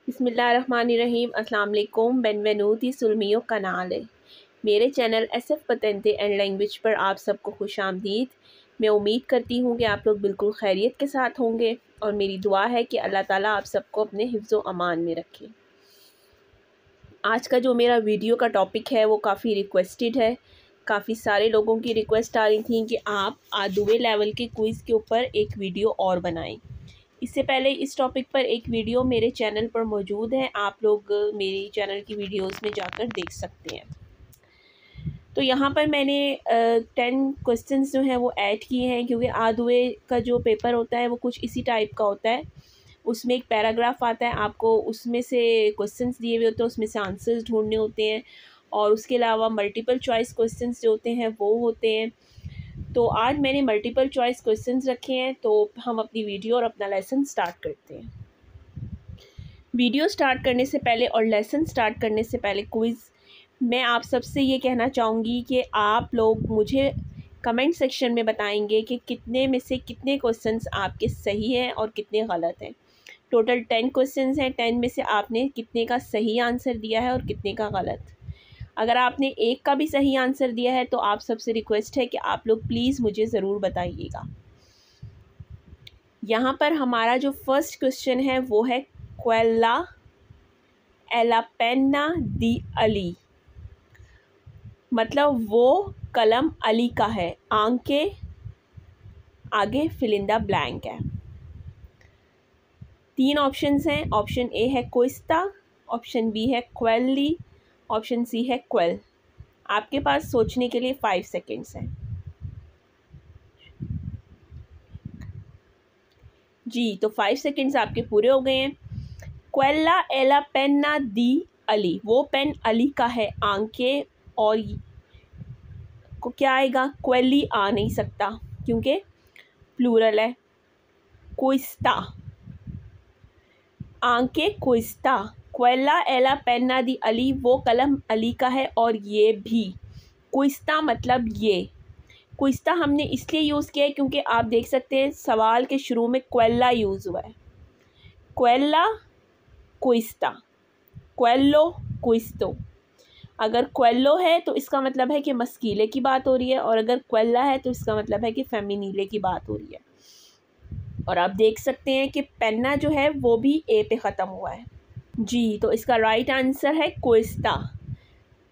बिस्मिल्लाहिर्रहमानिर्रहीम। अस्सलाम वालेकुम। बेनवेनूती sul mio canale। मेरे चैनल SF पतेंते एंड लैंग्वेज पर आप सबको खुश आमदीद। मैं उम्मीद करती हूँ कि आप लोग बिल्कुल खैरियत के साथ होंगे और मेरी दुआ है कि अल्लाह ताला आप सबको अपने हिफ्ज़ो अमान में रखे। आज का जो मेरा वीडियो का टॉपिक है वो काफ़ी रिक्वेस्टेड है। काफ़ी सारे लोगों की रिक्वेस्ट आ रही थी कि आप आदुए लेवल के क्विज़ के ऊपर एक वीडियो और बनाएं। इससे पहले इस टॉपिक पर एक वीडियो मेरे चैनल पर मौजूद है, आप लोग मेरी चैनल की वीडियोस में जाकर देख सकते हैं। तो यहाँ पर मैंने 10 क्वेश्चंस जो हैं वो ऐड किए हैं, क्योंकि आदुए का जो पेपर होता है वो कुछ इसी टाइप का होता है। उसमें एक पैराग्राफ आता है, आपको उसमें से क्वेश्चंस दिए हुए होते हैं, उसमें से आंसर्स ढूंढने होते हैं और उसके अलावा मल्टीपल चॉइस क्वेश्चंस जो होते हैं वो होते हैं। तो आज मैंने मल्टीपल चॉइस क्वेश्चंस रखे हैं, तो हम अपनी वीडियो और अपना लेसन स्टार्ट करते हैं। वीडियो स्टार्ट करने से पहले और लेसन स्टार्ट करने से पहले क्विज़ मैं आप सबसे ये कहना चाहूँगी कि आप लोग मुझे कमेंट सेक्शन में बताएंगे कि कितने में से कितने क्वेश्चंस आपके सही हैं और कितने गलत हैं। टोटल 10 क्वेश्चंस हैं, 10 में से आपने कितने का सही आंसर दिया है और कितने का गलत। अगर आपने एक का भी सही आंसर दिया है तो आप सबसे रिक्वेस्ट है कि आप लोग प्लीज़ मुझे ज़रूर बताइएगा। यहाँ पर हमारा जो फर्स्ट क्वेश्चन है वो है क्वेला एला पेन्ना दी अली, मतलब वो कलम अली का है। आंके आगे फिलिंदा ब्लैंक है। 3 ऑप्शंस हैं। ऑप्शन ए है क्विस्ता, ऑप्शन बी है क्वेली, ऑप्शन सी है क्वेल। आपके पास सोचने के लिए 5 सेकेंड्स हैं। जी, तो 5 सेकेंड्स आपके पूरे हो गए हैं। क्वेला एला पेन्ना दी अली, वो पेन अली का है। आंके और को क्या आएगा? क्वेली आ नहीं सकता क्योंकि प्लूरल है। क्विस्ता, आंके क्विस्ता। क्वेला एला पेन्ना दी अली, वो कलम अली का है और ये भी। क्विस्ता मतलब ये। क्विस्ता हमने इसलिए यूज़ किया है क्योंकि आप देख सकते हैं सवाल के शुरू में क्वेला यूज़ हुआ है। क्वेला क्विस्ता, क्वेलो क्विस्तो। अगर क्वेलो है तो इसका मतलब है कि मस्कीले की बात हो रही है, और अगर क्वेला है तो इसका मतलब है कि फेमिनीले की बात हो रही है। और आप देख सकते हैं कि पेन्ना जो है वो भी ए पे ख़त्म हुआ है। जी, तो इसका राइट आंसर है क्विस्ता।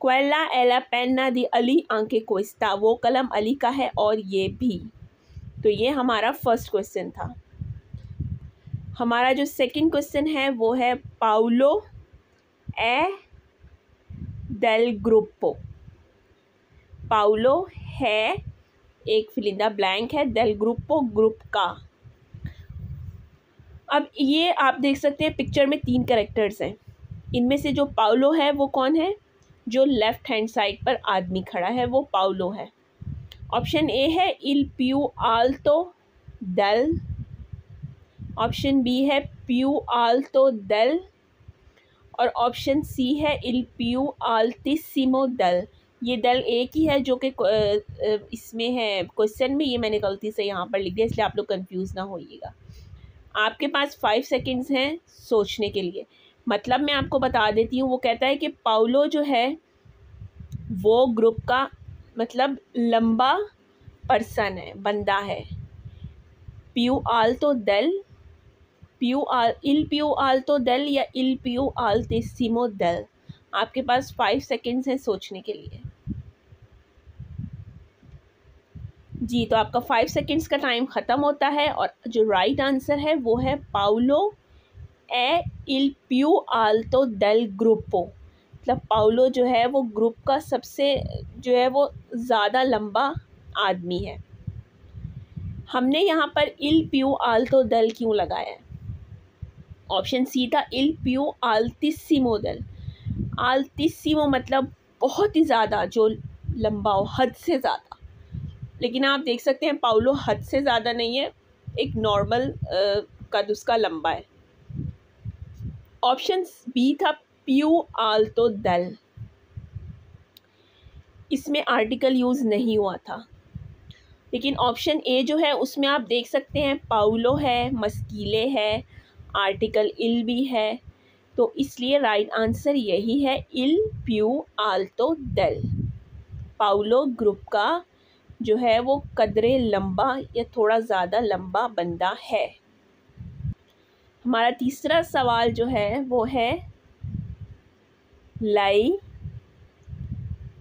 क्वेला एला पेन्ना दी अली आंके क्विस्ता, वो कलम अली का है और ये भी। तो ये हमारा फर्स्ट क्वेश्चन था। हमारा जो सेकंड क्वेश्चन है वो है पाउलो ए डेल ग्रुप्पो। पाउलो है, एक फिलिंदा ब्लैंक है, डेल ग्रुप्पो ग्रुप का। अब ये आप देख सकते हैं पिक्चर में 3 कैरेक्टर्स हैं। इनमें से जो पाउलो है वो कौन है? जो लेफ्ट हैंड साइड पर आदमी खड़ा है वो पाउलो है। ऑप्शन ए है इल पियू आल्तो डेल, ऑप्शन बी है पियू आल्तो डेल, और ऑप्शन सी है इल पियू आल्टिसिमो डेल। ये डेल एक ही है जो कि इसमें है क्वेश्चन में, ये मैंने गलती से यहाँ पर लिख दिया, इसलिए आप लोग कंफ्यूज ना होइएगा। आपके पास 5 सेकंड्स हैं सोचने के लिए। मतलब मैं आपको बता देती हूँ, वो कहता है कि पाउलो जो है वो ग्रुप का मतलब लंबा पर्सन है, बंदा है। पियू आल्तो डेल, इल पियू आल्तो डेल या इल पियू आल्टिसिमो डेल। आपके पास 5 सेकंड्स हैं सोचने के लिए। जी, तो आपका 5 सेकंड्स का टाइम ख़त्म होता है और जो राइट आंसर है वो है पाउलो ए इल पियू आल्तो डेल ग्रुप्पो। मतलब पाउलो जो है वो ग्रुप का सबसे जो है वो ज़्यादा लंबा आदमी है। हमने यहाँ पर इल पियू आल्तो डेल क्यों लगाया है? ऑप्शन सी था इल पियू आल्टिसिमो डेल। आल्टिसिमो मतलब बहुत ही ज़्यादा, जो लंबा हो, हद से ज़्यादा। लेकिन आप देख सकते हैं पाउलो हद से ज़्यादा नहीं है, एक नॉर्मल कद उसका लंबा है। ऑप्शन बी था पियू आल्तो डेल, इसमें आर्टिकल यूज़ नहीं हुआ था। लेकिन ऑप्शन ए जो है उसमें आप देख सकते हैं पाउलो है, मस्कीले है, आर्टिकल इल भी है, तो इसलिए राइट आंसर यही है, इल प्यू आल्तो डेल। पाउलो ग्रुप का जो है वो कदरे लंबा या थोड़ा ज़्यादा लंबा बंदा है। हमारा तीसरा सवाल जो है वो है लाई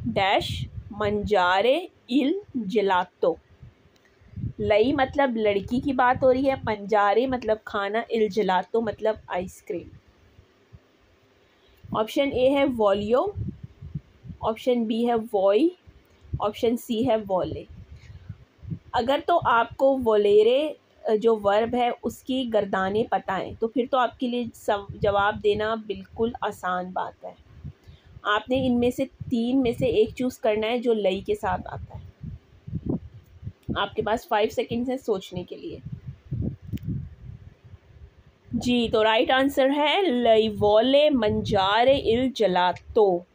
डैश मंजारे इल जिलातो। लई मतलब लड़की की बात हो रही है, मंजारे मतलब खाना, इल जिलातो मतलब आइसक्रीम। ऑप्शन ए है वॉलियो, ऑप्शन बी है वॉई, ऑप्शन सी है वॉले। अगर तो आपको वोलेरे जो वर्ब है उसकी गर्दानें पता है तो फिर तो आपके लिए जवाब देना बिल्कुल आसान बात है। आपने इनमें से तीन में से एक चूज़ करना है जो लई के साथ आता है। आपके पास 5 सेकंड्स हैं सोचने के लिए। जी, तो राइट आंसर है लई वोले मंजारे इल जलातो।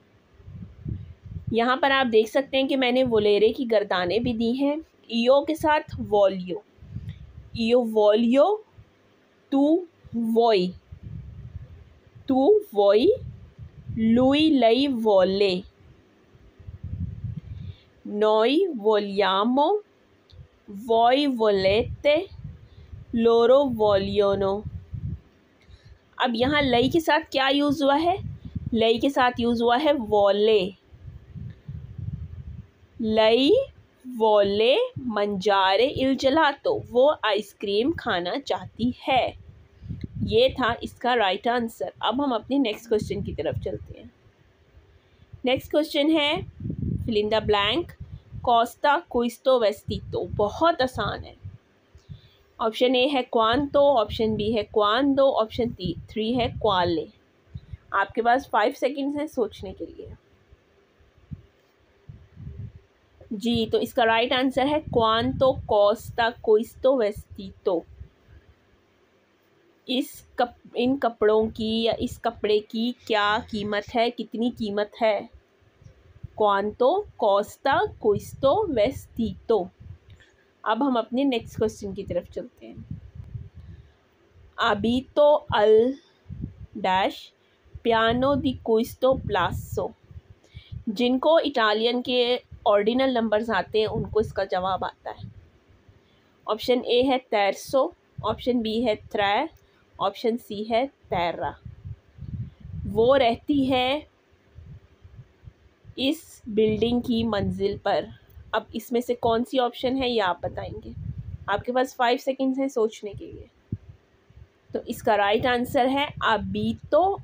यहाँ पर आप देख सकते हैं कि मैंने वोलेरे की गर्दानें भी दी हैं ईओ के साथ वॉलियो, ईओ वॉलियो, तू वोई, लुई लई वोले, नोई वोलियामो, वोई वोलेते, लोरो वोलियोनो। अब यहाँ लई के साथ क्या यूज़ हुआ है? लई के साथ यूज़ हुआ है वोले। लई वोले मंजारे इल जलातो, वो आइसक्रीम खाना चाहती है। ये था इसका राइट आंसर। अब हम अपने नेक्स्ट क्वेश्चन की तरफ चलते हैं। नेक्स्ट क्वेश्चन है फिल इन द ब्लैंक कोस्टा क्विस्टो वेस्टितो। बहुत आसान है। ऑप्शन ए है क्वांतो, ऑप्शन बी है क्वांदो, ऑप्शन 3 है क्वाले। आपके पास 5 सेकंड्स हैं सोचने के लिए। जी, तो इसका राइट आंसर है क्वांतो कोस्टा क्विस्टो वेस्टितो। इन कपड़ों की या इस कपड़े की क्या कीमत है, कितनी कीमत है? क्वांतो कोस्टा क्विस्टो वेस्टितो। अब हम अपने नेक्स्ट क्वेश्चन की तरफ चलते हैं। अबीतो अल डैश पियानो दी क्विस्टो प्लासो। जिनको इटालियन के ऑर्डिनल नंबर्स आते हैं उनको इसका जवाब आता है। ऑप्शन ए है तेरसो, ऑप्शन बी है त्रै, ऑप्शन सी है तेरा। वो रहती है इस बिल्डिंग की मंजिल पर। अब इसमें से कौन सी ऑप्शन है ये आप बताएंगे। आपके पास 5 सेकंड्स हैं सोचने के लिए। तो इसका राइट आंसर है आबीतो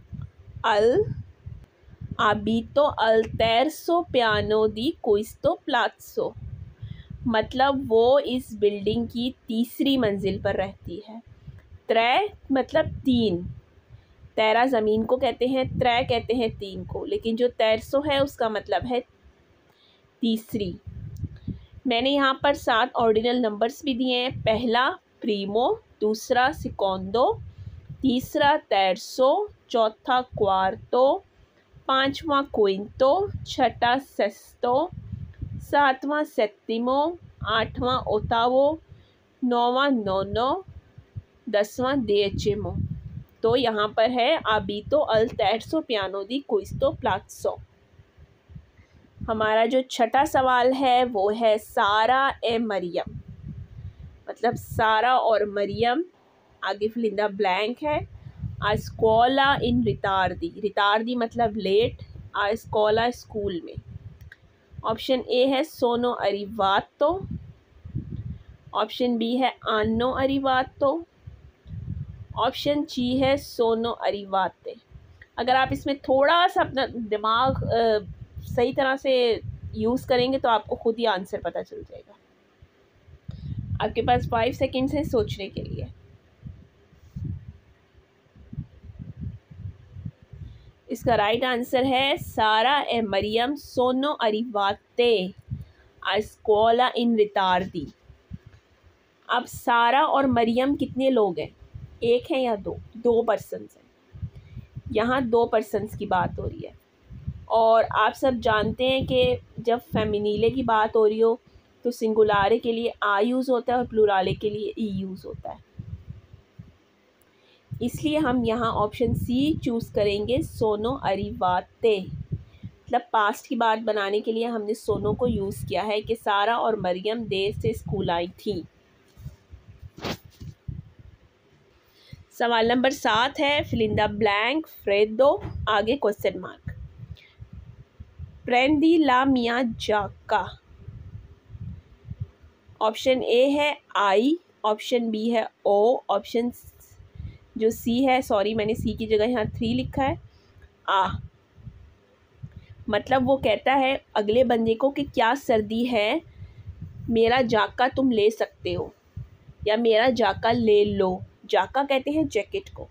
अल तेरसो पियानो दी क्विस्टो प्लाज़ो। मतलब वो इस बिल्डिंग की तीसरी मंजिल पर रहती है। त्रै मतलब 3, तेरा ज़मीन को कहते हैं, त्रै कहते हैं 3 को, लेकिन जो तेरसो है उसका मतलब है तीसरी। मैंने यहाँ पर 7 ऑर्डिनल नंबर्स भी दिए हैं। पहला प्रीमो, दूसरा सिकोंदो, तीसरा तेरसो, चौथा क्वार्तो, पांचवा क्विंतो, छठा सेस्टो, सातवां सेत्तिमो, आठवां ओतावो, नौवां नोनो, 10वां देचिमो। तो यहाँ पर है आबीतो अल तेरसो पियानो दी क्विस्टो प्लाज़ो। हमारा जो छठा सवाल है वो है सारा ए मरियम। मतलब सारा और मरियम, आगे फिल इन द ब्लैंक है। आ स्कूला इन रितार्दी, रितार्दी मतलब लेट, आ स्कूला स्कूल में। ऑप्शन ए है सोनो अरिवातो, ऑप्शन बी है आनो अरिवातो, ऑप्शन सी है सोनो अरिवाते। अगर आप इसमें थोड़ा सा अपना दिमाग सही तरह से यूज़ करेंगे तो आपको खुद ही आंसर पता चल जाएगा। आपके पास 5 सेकंड्स हैं सोचने के लिए। इसका राइट आंसर है सारा ए मरियम सोनो अरिवाते आ स्कूला इन रितार्दी। अब सारा और मरियम कितने लोग हैं? एक है या दो पर्सन्स हैं। यहाँ 2 पर्सन्स की बात हो रही है। और आप सब जानते हैं कि जब फेमिनीले की बात हो रही हो तो सिंगुलारे के लिए आ यूज़ होता है और प्लूराले के लिए ई यूज़ होता है। इसलिए हम यहाँ ऑप्शन सी चूज़ करेंगे, सोनो अरिवाते। मतलब पास्ट की बात बनाने के लिए हमने सोनो को यूज़ किया है कि सारा और मरियम देर से स्कूल आई थी। सवाल नंबर 7 है, फिल इन द ब्लैंक, फ्रेदो, आगे क्वेश्चन मार्क। प्रेंदी ला मिया जाका। ऑप्शन ए है आई, ऑप्शन बी है ओ, ऑप्शन जो सी है, सॉरी मैंने सी की जगह यहाँ 3 लिखा है, आ। मतलब वो कहता है अगले बंदे को कि क्या सर्दी है, मेरा जाका तुम ले सकते हो, या मेरा जाका ले लो। जाका कहते हैं जैकेट को।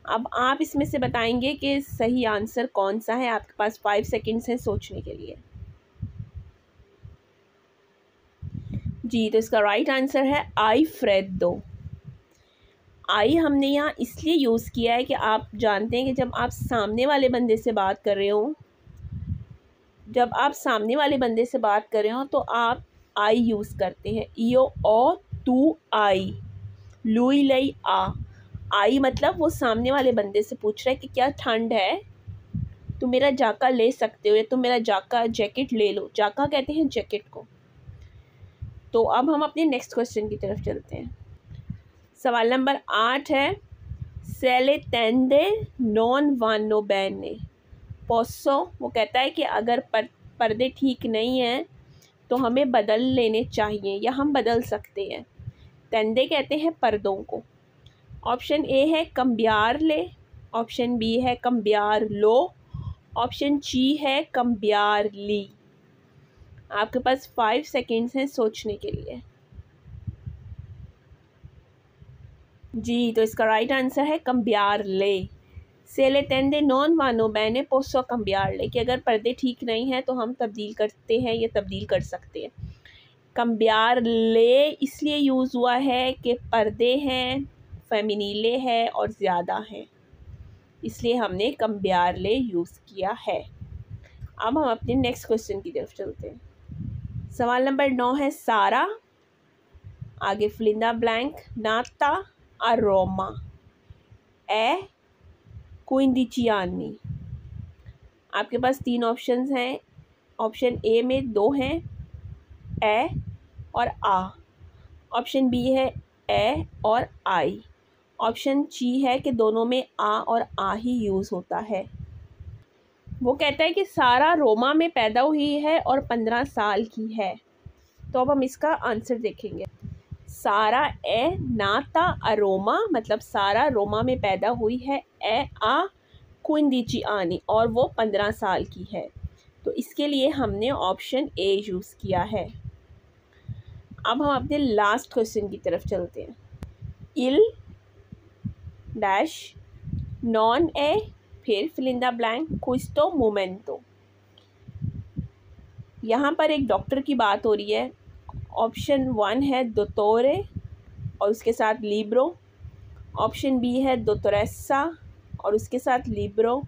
अब आप इसमें से बताएंगे कि सही आंसर कौन सा है। आपके पास 5 सेकंड्स हैं सोचने के लिए। जी, तो इसका राइट आंसर है आई फ्रेदो। आई हमने यहाँ इसलिए यूज़ किया है कि आप जानते हैं कि जब आप सामने वाले बंदे से बात कर रहे हो, तो आप आई यूज़ करते हैं। ईओ ओ तू आई, लुई लई आ। आई मतलब वो सामने वाले बंदे से पूछ रहा है कि क्या ठंड है, तुम मेरा जाका ले सकते हो, या तुम मेरा जाका जैकेट ले लो। जाका कहते हैं जैकेट को। तो अब हम अपने नेक्स्ट क्वेश्चन की तरफ चलते हैं। सवाल नंबर 8 है, सेले तेंदे नॉन वानो बैने पोसो। वो कहता है कि अगर पर्दे ठीक नहीं हैं तो हमें बदल लेने चाहिए, या हम बदल सकते हैं। तेंदे कहते हैं पर्दों को। ऑप्शन ए है कम्बियार ले, ऑप्शन बी है कम्बियार लो, ऑप्शन सी है कम्बियार ली। आपके पास 5 सेकंड्स हैं सोचने के लिए। जी, तो इसका राइट आंसर है कम्बियार ले। सेले तेंदे नॉन वानो बैने पोसो कम्बियार ले, कि अगर पर्दे ठीक नहीं हैं तो हम तब्दील करते हैं या तब्दील कर सकते हैं। कम्बियार ले इसलिए यूज़ हुआ है कि पर्दे हैं, फेमिनीले है और ज़्यादा हैं, इसलिए हमने कम्बियार ले यूज़ किया है। अब हम अपने नेक्स्ट क्वेश्चन की तरफ चलते हैं। सवाल नंबर 9 है, सारा, आगे फिल इन द ब्लैंक, नाता, अरोमा, ए क्विंडिचियानी। आपके पास 3 ऑप्शंस हैं। ऑप्शन ए में 2 हैं, ए और आ। ऑप्शन बी है ए और आई। ऑप्शन सी है कि दोनों में आ और आ ही यूज़ होता है। वो कहता है कि सारा रोमा में पैदा हुई है और 15 साल की है। तो अब हम इसका आंसर देखेंगे। सारा ए नाता अरोमा, मतलब सारा रोमा में पैदा हुई है, ए आ क्विंडिचियानी, और वो 15 साल की है। तो इसके लिए हमने ऑप्शन ए यूज़ किया है। अब हम अपने लास्ट क्वेश्चन की तरफ चलते हैं। इल डैश नॉन ए, फिर फिल इन द ब्लैंक, क्विस्टो मोमेंटो। यहाँ पर एक डॉक्टर की बात हो रही है। ऑप्शन 1 है दोतोरे और उसके साथ लिब्रो। ऑप्शन बी है दोतोरेसा और उसके साथ लिब्रो।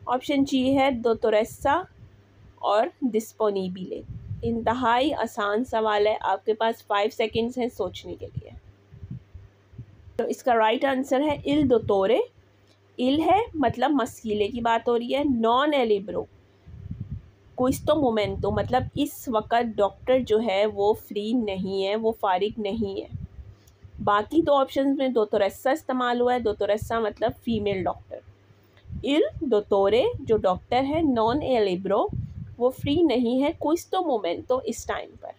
ऑप्शन सी है दोतोरेसा और डिस्पोनिबिले। इंतहाई आसान सवाल है, आपके पास 5 सेकंड्स हैं सोचने के लिए। तो इसका राइट आंसर है इल दोतोरे। इल है मतलब मस्कीले की बात हो रही है। नॉन ए लिब्रो, क्विस्टो मोमेंटो मतलब इस वक्त डॉक्टर जो है वो फ्री नहीं है, वो फारिग नहीं है। बाकी 2 ऑप्शंस में दोतोरेसा इस्तेमाल हुआ है। दोतोरेसा मतलब फीमेल डॉक्टर। इल दोतोरे जो डॉक्टर है, नॉन ए लिब्रो वो फ्री नहीं है, क्विस्टो मोमेंटो इस टाइम पर।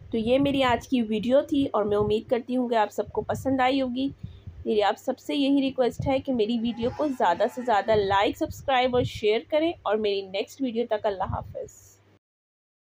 तो ये मेरी आज की वीडियो थी और मैं उम्मीद करती हूँ कि आप सबको पसंद आई होगी। मेरी आप सबसे यही रिक्वेस्ट है कि मेरी वीडियो को ज़्यादा से ज़्यादा लाइक, सब्सक्राइब और शेयर करें। और मेरी नेक्स्ट वीडियो तक अल्लाह हाफ़िज़।